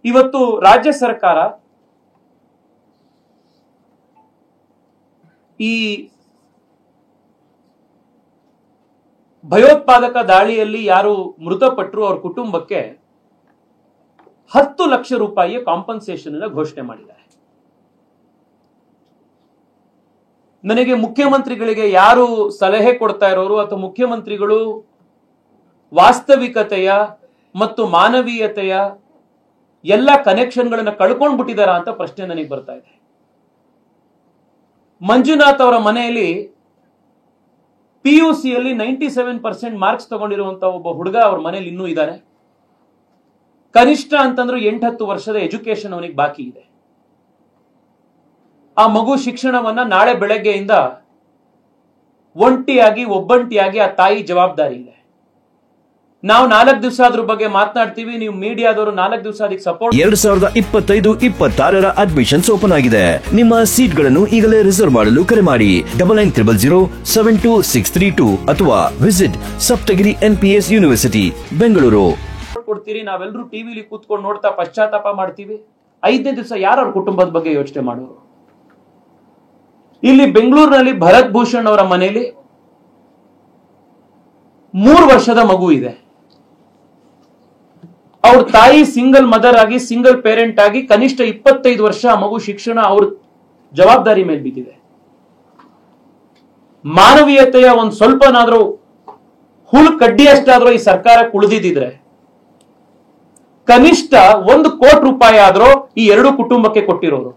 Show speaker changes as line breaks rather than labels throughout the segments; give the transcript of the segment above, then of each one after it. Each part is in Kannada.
ಇವತ್ತು ರಾಜ್ಯ ಸರ್ಕಾರ ಈ ಭಯೋತ್ಪಾದಕ ದಾಳಿಯಲ್ಲಿ ಯಾರು ಮೃತಪಟ್ಟರು ಅವರ ಕುಟುಂಬಕ್ಕೆ 10 ಲಕ್ಷ ರೂಪಾಯಿಯ ಕಾಂಪನ್ಸೇಷನ್ ಅನ್ನು ಘೋಷಣೆ ಮಾಡಿದ್ದಾರೆ. ನನಗೆ ಮುಖ್ಯಮಂತ್ರಿಗಳಿಗೆ ಯಾರು ಸಲಹೆ ಕೊಡ್ತಾ ಇರೋರು ಅಥವಾ ಮುಖ್ಯಮಂತ್ರಿಗಳು ವಾಸ್ತವಿಕತೆಯ ಮತ್ತು ಮಾನವೀಯತೆಯ ಎಲ್ಲ ಕನೆಕ್ಷನ್ಗಳನ್ನ ಕಳ್ಕೊಂಡ್ಬಿಟ್ಟಿದಾರ ಅಂತ ಪ್ರಶ್ನೆ ನನಗೆ ಬರ್ತಾ ಇದೆ. ಮಂಜುನಾಥ್ ಅವರ ಮನೆಯಲ್ಲಿ PUCಯಲ್ಲಿ 97% ಮಾರ್ಕ್ಸ್ ತಗೊಂಡಿರುವಂತಹ ಒಬ್ಬ ಹುಡುಗ ಅವ್ರ ಮನೇಲಿ ಇನ್ನೂ ಇದ್ದಾರೆ. ಕನಿಷ್ಠ ಅಂತಂದ್ರೂ 8-10 ವರ್ಷದ ಎಜುಕೇಶನ್ ಅವನಿಗೆ ಬಾಕಿ ಇದೆ. ಆ ಮಗು ಶಿಕ್ಷಣವನ್ನ ನಾಳೆ ಬೆಳಗ್ಗೆಯಿಂದ ಒಬ್ಬಂಟಿಯಾಗಿ ಆ ತಾಯಿ ಜವಾಬ್ದಾರಿ ಇದೆ. ನಾವು 4 ದಿವಸ ಅದ್ರ ಬಗ್ಗೆ ಮಾತನಾಡ್ತೀವಿ. ನೀವು ಮೀಡಿಯಾದವರು 4 ದಿವಸ ಅದಕ್ಕೆ ಸಪೋರ್ಟ್.
2025-26 ಅಡ್ಮಿಷನ್ಸ್ ಓಪನ್ ಆಗಿದೆ. ನಿಮ್ಮ ಸೀಟ್ ಗಳನ್ನು ಈಗಲೇ ರಿಸರ್ವ್ ಮಾಡಲು ಕರೆ ಮಾಡಿ 9900072632 ಅಥವಾ visit Saptagiri NPS university Bengaluru.
ಕೊಡ್ತೀರಿ, ನಾವೆಲ್ಲರೂ ಟಿವಿಲಿ ಕೂತ್ಕೊಂಡು ನೋಡ್ತಾ ಪಶ್ಚಾತ್ತಾಪ ಮಾಡ್ತೀವಿ. 5ನೇ ದಿವಸ ಯಾರು ಅವ್ರ ಕುಟುಂಬದ ಬಗ್ಗೆ ಯೋಚನೆ ಮಾಡೋರು? ಇಲ್ಲಿ ಬೆಂಗಳೂರಿನಲ್ಲಿ ಭರತ್ ಭೂಷಣ್ ಅವರ ಮನೆಯಲ್ಲಿ 3 ವರ್ಷದ ಮಗು ಇದೆ. ಅವ್ರ ತಾಯಿ ಸಿಂಗಲ್ ಮದರ್ ಆಗಿ, ಸಿಂಗಲ್ ಪೇರೆಂಟ್ ಆಗಿ ಕನಿಷ್ಠ 25 ವರ್ಷ ಆ ಮಗು ಶಿಕ್ಷಣ ಅವ್ರ ಜವಾಬ್ದಾರಿ ಮೇಲೆ ಬಿದ್ದಿದೆ. ಮಾನವೀಯತೆಯ ಒಂದ್ ಸ್ವಲ್ಪನಾದ್ರೂ ಹುಲ್ ಕಡ್ಡಿಯಷ್ಟಾದ್ರೂ ಈ ಸರ್ಕಾರಕ್ಕೆ ಉಳಿದಿದ್ರೆ ಕನಿಷ್ಠ 1 ಕೋಟಿ ರೂಪಾಯಿ ಆದ್ರೂ ಈ 2 ಕುಟುಂಬಕ್ಕೆ ಕೊಟ್ಟಿರೋರು.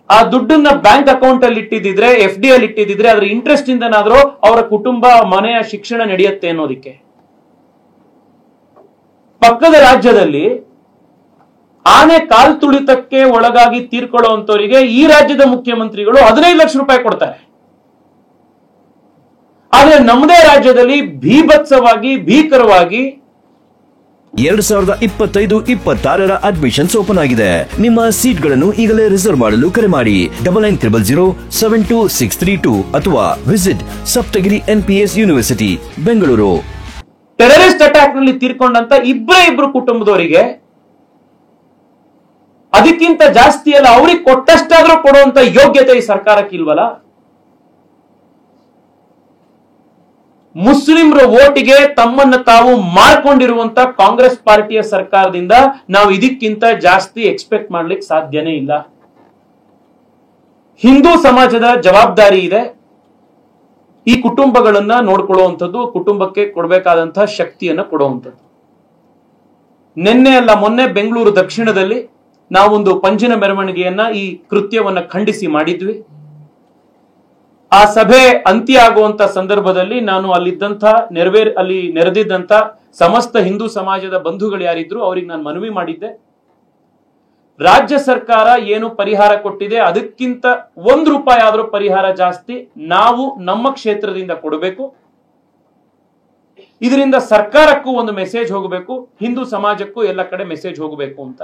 ಆ ದುಡ್ಡನ್ನ ಬ್ಯಾಂಕ್ ಅಕೌಂಟ್ ಅಲ್ಲಿ ಇಟ್ಟಿದ್ರೆ, FD ಅಲ್ಲಿ ಇಟ್ಟಿದ್ರೆ ಅದ್ರ ಇಂಟ್ರೆಸ್ಟ್ ಇಂದನಾದ್ರೂ ಅವರ ಕುಟುಂಬ ಮನೆಯ ಶಿಕ್ಷಣ ನಡೆಯುತ್ತೆ ಅನ್ನೋದಿಕ್ಕೆ. ಪಕ್ಕದ ರಾಜ್ಯದಲ್ಲಿ ಆನೆ ಕಾಲ್ ತುಳಿತಕ್ಕೆ ಒಳಗಾಗಿ ತೀರ್ಕೊಳ್ಳುವಂತವರಿಗೆ ಈ ರಾಜ್ಯದ ಮುಖ್ಯಮಂತ್ರಿಗಳು 15 ಲಕ್ಷ ರೂಪಾಯಿ ಕೊಡ್ತಾರೆ. ಆದ್ರೆ ನಮ್ಮದೇ ರಾಜ್ಯದಲ್ಲಿ ಭೀಭತ್ಸವಾಗಿ, ಭೀಕರವಾಗಿ
2025-26 ಅಡ್ಮಿಷನ್ಸ್ ಓಪನ್ ಆಗಿದೆ. ನಿಮ್ಮ ಸೀಟ್ ಗಳನ್ನು ಈಗಲೇ ರಿಸರ್ವ್ ಮಾಡಲು ಕರೆ ಮಾಡಿ 9900072632 ಅಥವಾ visit Saptagiri NPS university Bengaluru.
Terrorist attack ನಲ್ಲಿ ತೀರ್ಕೊಂಡಂತ ಇಬ್ಬರು ಕುಟುಂಬದವರಿಗೆ ಅದಕ್ಕಿಂತ ಜಾಸ್ತಿ ಅಲ್ಲ, ಅವ್ರಿಗೆ ಕೊಟ್ಟಷ್ಟಾದ್ರೂ ಕೊಡುವಂತ ಯೋಗ್ಯತೆ ಈ ಸರ್ಕಾರಕ್ಕೆ ಇಲ್ವಲ್ಲ? ಮುಸ್ಲಿಮರ ಓಟಿಗೆ ತಮ್ಮನ್ನು ತಾವು ಮಾರ್ಕೊಂಡಿರುವಂತ ಕಾಂಗ್ರೆಸ್ ಪಾರ್ಟಿಯ ಸರ್ಕಾರದಿಂದ ನಾವು ಇದಕ್ಕಿಂತ ಜಾಸ್ತಿ ಎಕ್ಸ್ಪೆಕ್ಟ್ ಮಾಡ್ಲಿಕ್ಕೆ ಸಾಧ್ಯನೇ ಇಲ್ಲ. ಹಿಂದೂ ಸಮಾಜದ ಜವಾಬ್ದಾರಿ ಇದೆ ಈ ಕುಟುಂಬಗಳನ್ನ ನೋಡ್ಕೊಳ್ಳುವಂಥದ್ದು, ಕುಟುಂಬಕ್ಕೆ ಕೊಡಬೇಕಾದಂತಹ ಶಕ್ತಿಯನ್ನ ಕೊಡುವಂಥದ್ದು. ನಿನ್ನೆ ಅಲ್ಲ ಮೊನ್ನೆ ಬೆಂಗಳೂರು ದಕ್ಷಿಣದಲ್ಲಿ ನಾವೊಂದು ಪಂಜಿನ ಮೆರವಣಿಗೆಯನ್ನ ಈ ಕೃತ್ಯವನ್ನ ಖಂಡಿಸಿ ಮಾಡಿದ್ವಿ. ಆ ಸಭೆ ಅಂತ್ಯ ಆಗುವಂತ ಸಂದರ್ಭದಲ್ಲಿ ನಾನು ಅಲ್ಲಿ ನೆರೆದಿದ್ದಂತ ಸಮಸ್ತ ಹಿಂದೂ ಸಮಾಜದ ಬಂಧುಗಳು ಯಾರಿದ್ರು ಅವರಿಗೆ ನಾನು ಮನವಿ ಮಾಡಿದ್ದೆ, ರಾಜ್ಯ ಸರ್ಕಾರ ಏನು ಪರಿಹಾರ ಕೊಟ್ಟಿದೆ ಅದಕ್ಕಿಂತ 1 ರೂಪಾಯಿ ಆದ್ರೂ ಪರಿಹಾರ ಜಾಸ್ತಿ ನಾವು ನಮ್ಮ ಕ್ಷೇತ್ರದಿಂದ ಕೊಡಬೇಕು. ಇದರಿಂದ ಸರ್ಕಾರಕ್ಕೂ ಒಂದು ಮೆಸೇಜ್ ಹೋಗಬೇಕು, ಹಿಂದೂ ಸಮಾಜಕ್ಕೂ ಎಲ್ಲ ಕಡೆ ಮೆಸೇಜ್ ಹೋಗಬೇಕು ಅಂತ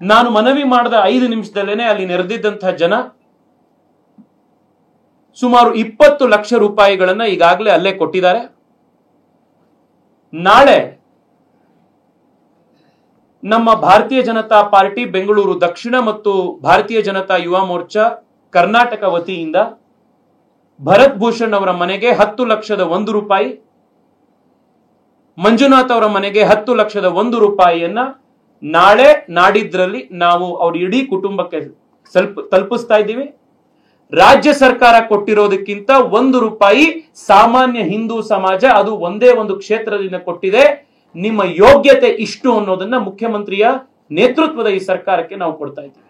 ನಾನು ಮನವಿ ಮಾಡಿದ 5 ನಿಮಿಷದಲ್ಲೇನೆ ಅಲ್ಲಿ ನೆರೆದಿದ್ದಂತಹ ಜನ ಸುಮಾರು 20 ಲಕ್ಷ ರೂಪಾಯಿಗಳನ್ನ ಈಗಾಗಲೇ ಅಲ್ಲೇ ಕೊಟ್ಟಿದ್ದಾರೆ. ನಾಳೆ ನಮ್ಮ ಭಾರತೀಯ ಜನತಾ ಪಾರ್ಟಿ ಬೆಂಗಳೂರು ದಕ್ಷಿಣ ಮತ್ತು ಭಾರತೀಯ ಜನತಾ ಯುವ ಮೋರ್ಚಾ ಕರ್ನಾಟಕ ವತಿಯಿಂದ ಭರತ್ ಭೂಷಣ್ ಅವರ ಮನೆಗೆ 10 ಲಕ್ಷದ 1 ರೂಪಾಯಿ, ಮಂಜುನಾಥ್ ಅವರ ಮನೆಗೆ 10 ಲಕ್ಷದ 1 ರೂಪಾಯಿಯನ್ನ ನಾಳೆ ನಾಡಿದ್ರಲ್ಲಿ ನಾವು ಅವ್ರ ಇಡೀ ಕುಟುಂಬಕ್ಕೆ ತಲುಪಿಸ್ತಾ ಇದ್ದೀವಿ. ರಾಜ್ಯ ಸರ್ಕಾರ ಕೊಟ್ಟಿರೋದಕ್ಕಿಂತ 1 ರೂಪಾಯಿ ಸಾಮಾನ್ಯ ಹಿಂದೂ ಸಮಾಜ ಅದು ಒಂದೇ ಒಂದು ಕ್ಷೇತ್ರದಿಂದ ಕೊಟ್ಟಿದೆ. ನಿಮ್ಮ ಯೋಗ್ಯತೆ ಇಷ್ಟು ಅನ್ನೋದನ್ನ ಮುಖ್ಯಮಂತ್ರಿಯ ನೇತೃತ್ವದ ಈ ಸರ್ಕಾರಕ್ಕೆ ನಾವು ಕೊಡ್ತಾ ಇದ್ದೀವಿ.